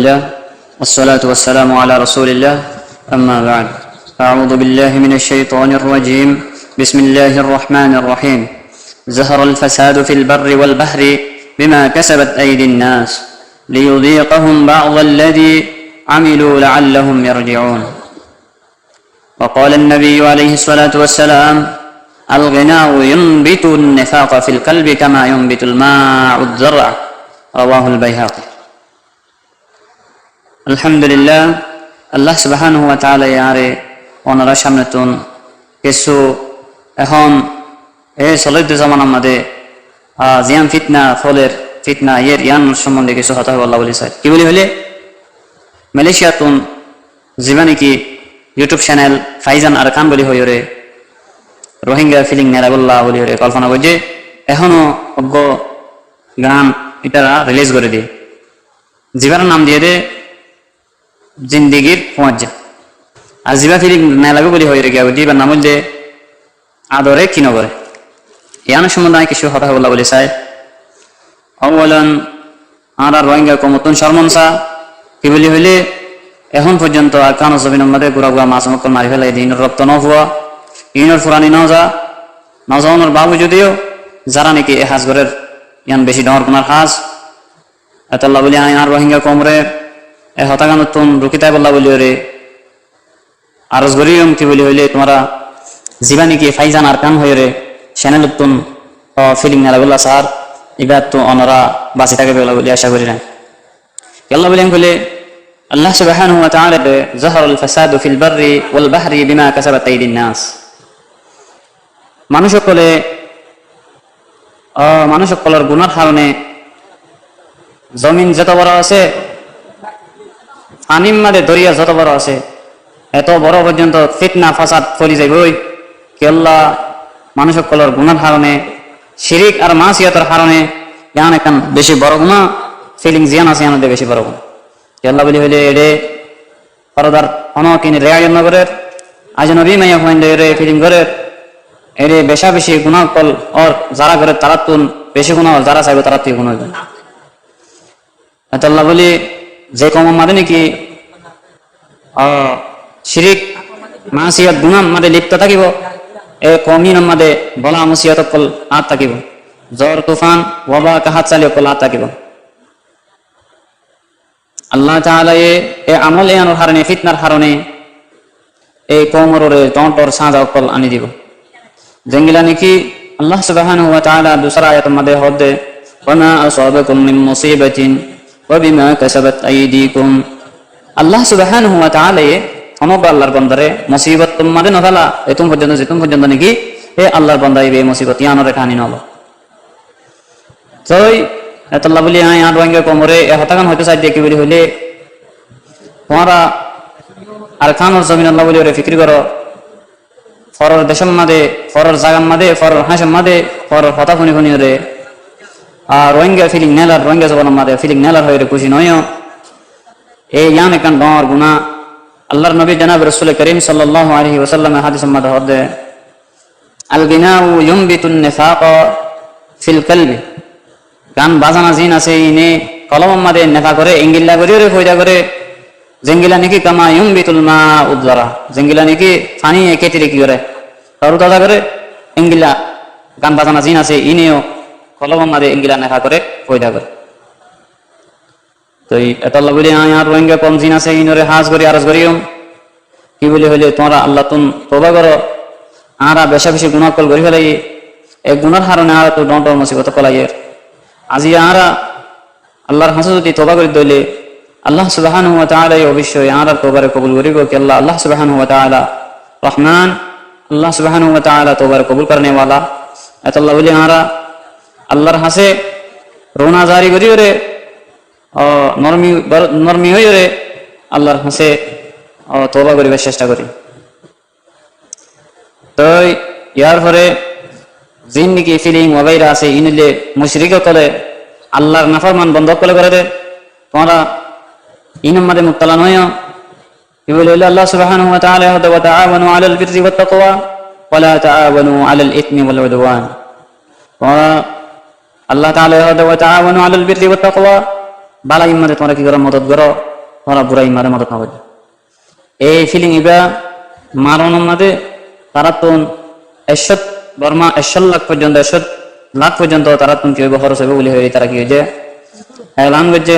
الله والصلاة والسلام على رسول الله أما بعد أعوذ بالله من الشيطان الرجيم بسم الله الرحمن الرحيم ظهر الفساد في البر والبحر بما كسبت أيدي الناس ليذيقهم بعض الذي عملوا لعلهم يرجعون وقال النبي عليه الصلاة والسلام الغناء ينبت النفاق في القلب كما ينبت الماء الزرع رواه البيهقي আলহামদুলিল্লাহ আল্লাহ সুবহানাহু ওয়া তাআলা ইয়ারে ওনারা সামনে তুন কিছু এখন এই চলিত জামানার মধ্যে জিয়ান ফিতনা ফলের ফিতনা ইয়ান সম্বন্ধে কিছু কথা আল্লাহ বলি চাই কি বলি হলে মালয়েশিয়া তুন জীবানী কি ইউটিউব চ্যানেল ফাইজান আর খান বলি হইরে রোহিঙ্গা ফিলিং নেরাবুল্লাহ বলি হইরে কল্পনা করছে এখনো অজ্ঞ গান এটা রিলিজ করে দিয়ে জীবানের নাম দিয়ে দে জিন্দিগির পৌঁছ আর জিবা ফিলিং নেলাবে বলি হইরে গিয়া দিবার নাম হইলে আদরে কি নগরে ইয়ান সম্বন্ধে আমি কিছু কথা বলা বলি চাই অবলন আর রোহিঙ্গা কমতুন শর্মনসা কি বলি হইলে এখন পর্যন্ত আর কানো জমিনের মধ্যে গুড়া গুড়া মাছ মক্কল মারি ফেলাই দিন রক্ত ন হওয়া ইউনোর ফুরানি নজাওয়ানোর বাবু যদিও যারা নাকি এ হাজ ঘরের ইয়ান বেশি ডর কোনার হাজ এতাল্লাহ বলি আইন আর রোহিঙ্গা কমরে এ হতাগানতুন রুকিতাই বল্লা বলি রে আরজ গরিয়ম কি বলি হইলে তোমরা জীবানি কি ফাইজান আর কান হয়ে রে চ্যানেলতুন ফিলিং নালাগুল্লা স্যার এবার তো অনরা বাঁচি থাকে বলে আশা করি না আল্লাহ বলেন কইলে আল্লাহ সুবহানাহু ওয়া তাআলা যাহারাল ফাসাদু ফিল বাররি ওয়াল বাহরি বিমা কাসাবাত আইদিন নাস মানুষ সকলের গুনার কারণে জমিন যত বড় আছে পানির মাঝে দরিয়া যত বড় আছে এত বড় পর্যন্ত ফিতনা ফাসাদ ফলি যাইবই কি আল্লাহ মানুষ সকলের গুনার কারণে শিরিক আর মাসিয়াতের কারণে ইয়ান এখন বেশি বড় গুনাহ ফিলিং জিয়ান আছে ইয়ান বেশি বড় গুনাহ আল্লাহ বলি হইলে এডে পরদার অনকিন রেয়ায়ন নগরের আজনবী মাইয়া হইলে রে ফিলিং করে এরে বেশা বেশি গুনাহ কল আর যারা করে তারা তুন বেশি গুনাহ যারা চাইবে তারা তুই গুনাহ হবে আল্লাহ বলি যে কম মাদে নাকি শিরিক মাসিয়াত গুনাহ মাদে লিপ্ত থাকিব এ কমিন মাদে বলা মুসিয়াত কল আত থাকিব জ্বর তুফান ওয়াবা কাহাত চালিয়ে কল আত থাকিব আল্লাহ তাআলা এ আমল এর কারণে ফিতনার কারণে এই কওমরে টন্টর সাজা কল আনি দিব জঙ্গিলা নাকি আল্লাহ সুবহানাহু ওয়া তাআলা দুসরা আয়াতের মধ্যে হদে ওয়া আসাবাকুম মিন মুসিবাতিন ওয়া বিমা কাসাবাত আইদিকুম আল্লাহ সুবহানাহু ওয়া তাআলা সমগ্র আল্লাহর বান্দারে মুসিবত তোমাদের নফালা এতুম পর্যন্ত নাকি এ আল্লাহর বান্দা এই মুসিবত ইয়ানরে কাহিনী নলো তাই আল্লাহ বলি আয় আর রোহিঙ্গা কোমরে এ হতাগান হয়তো চাই দিয়ে কি বলি হইলে তোমরা আর খানোর জমিন আল্লাহ বলি ওরে ফিক্রি করো ফরর দেশের মাঝে ফরর জাগার মাঝে ফরর হাঁসের মাঝে ফরর হতা খুনি খুনি রে আর রোহিঙ্গা ফিলিং নেলার রোহিঙ্গা জবানের মাঝে ফিলিং নেলার হয়ে খুশি নয় এই ইয়ান একান ডর গুনাহ আল্লাহর নবী জনাব রাসূল করিম সাল্লাল্লাহু আলাইহি ওয়াসাল্লামের হাদিসের মধ্যে হদে আল গিনাউ ইউনবিতুন নিফাক ফিল কলবি গান বাজানা জিন আছে ইনে কলম মাদে নেফা করে ইঙ্গিল্লা করে রে ফয়দা করে জঙ্গিলা নাকি কামা ইউনবিতুল মা উযরা জঙ্গিলা নাকি পানি কেটে কি করে তরু তাজা করে ইঙ্গিল্লা গান বাজানা জিন আছে ইনেও কলম মাদে ইঙ্গিলা নেফা করে ফয়দা করে তো আল্লাহ বলি আর রোহিঙ্গা কম জিন আছে ইনরে হাজ করি আরজ করিও কি বলি হইলে তোমরা আল্লাহ তুন তওবা করো আরা বেশা বেশি গুনাহ কল করি ফেলাই এই গুনার কারণে আর তো ডন্টর মুসিবত কলাইয়ের আজি আরা আল্লাহর হাসে যদি তওবা করে দইলে আল্লাহ সুবহানাহু ওয়া তাআলা অবশ্যই আরা তওবারে কবুল করিব কি আল্লাহ সুবহানাহু ওয়া তাআলা রহমান আল্লাহ সুবহানাহু ওয়া তাআলা তওবারে কবুল করনে वाला আল্লাহ বলি আরা আল্লাহর হাসে রোনা জারি করিও রে নরমি হইও রে আল্লাহর হাসে তওবা করিবার চেষ্টা করি তো ইয়ার পরে জিন্দিগি ফিলিং ওয়াইরা আছে ইনলে মুশরিক কলে আল্লাহর নাফরমান বন্ধ করে দে তোমরা ইনম মাদে মুক্তালা নয় কি বলে আল্লাহ সুবহানাহু ওয়া তাআলা ওয়া তাআওয়ানু আলাল বিররি ওয়াত তাকওয়া ওয়া লা তাআওয়ানু আলাল ইসমি ওয়াল উদওয়ান আল্লাহ তাআলা ওয়া তাআওয়ানু আলাল বিররি ওয়াত তাকওয়া বালাই মধ্যে তোমরা কি করো মদদ করো তোমরা বুড়াই মারে মদত না করলে এই ফিলিং ইবা মারণ মাদে তারা তো 100 লাখ পর্যন্ত 100 লাখ পর্যন্ত তারা তুমি কি হইব খরচ হইব বলে হয়ে তারা কি হয়েছে এলান করছে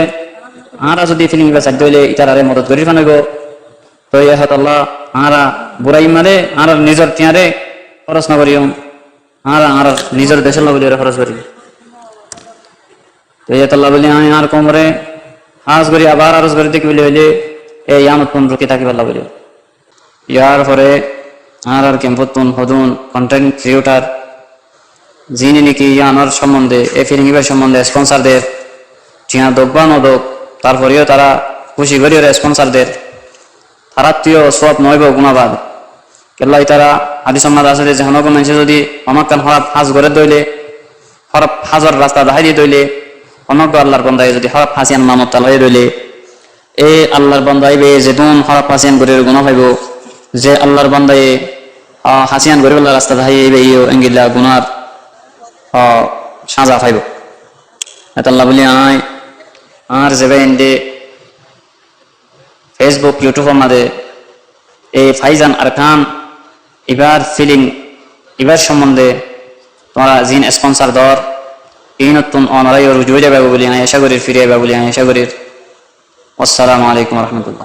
আরা যদি ফিলিং ইবা চাইতে হইলে ইতারে মদত করি ফানাইব তো ইহাত আল্লাহ আরা বুড়াই মারে আর নিজের তিয়ারে খরচ না করিও আর নিজের দেশের বলে খরচ করি তো ইহাত আল্লাহ বলি আমি আর কোমরে আজ করি আবার আরজ করে দেখি বলে হইলে এই আমতন রুকি থাকি পাল্লা বলে ইয়ার পরে আর কেম্পতুন হদুন কন্টেন্ট ক্রিয়েটার যিনি নাকি ইয়ানোর সম্বন্ধে এই ফিলিং ইবার সম্বন্ধে স্পন্সারদের চিয়া দোক বা নদোক তারপরেও তারা খুশি করিও স্পন্সারদের তারা তুইও সব নইব গুণাবাদ কেল্লাই তারা আদি সম্মাদ আছে যে কোনো মানুষে যদি অনকান হরাপ হাজ করে দইলে হরাপ হাজার রাস্তা দেখাই দিয়ে দইলে অনজ্ঞ আল্লাহর বন্দায় যদি হরাপ হাসিয়ান মামত তালাই দইলে এই আল্লাহর বন্দাইবে যেতুন হরাপ হাসিয়ান করে গুণা পাইব যে আল্লাহর বন্দায় হাসিয়ান করে রাস্তা দেখাই ইও এঙ্গিল্লা গুণার সাজা পাইব এত আল্লাহ বলি আয় আর যাবে ইন্ডে ফেসবুক ইউটিউবের মাঝে এই ফাইজান আরকান এবার ফিলিং এবার সম্বন্ধে তোমরা জিন স্পন্সার দর এই নতুন অনারাই রুজু হয়ে যাবে বলে আমি আশা করি ফিরে যাবে বলে আমি আশা করি আসসালামু আলাইকুম রহমতুল্লাহ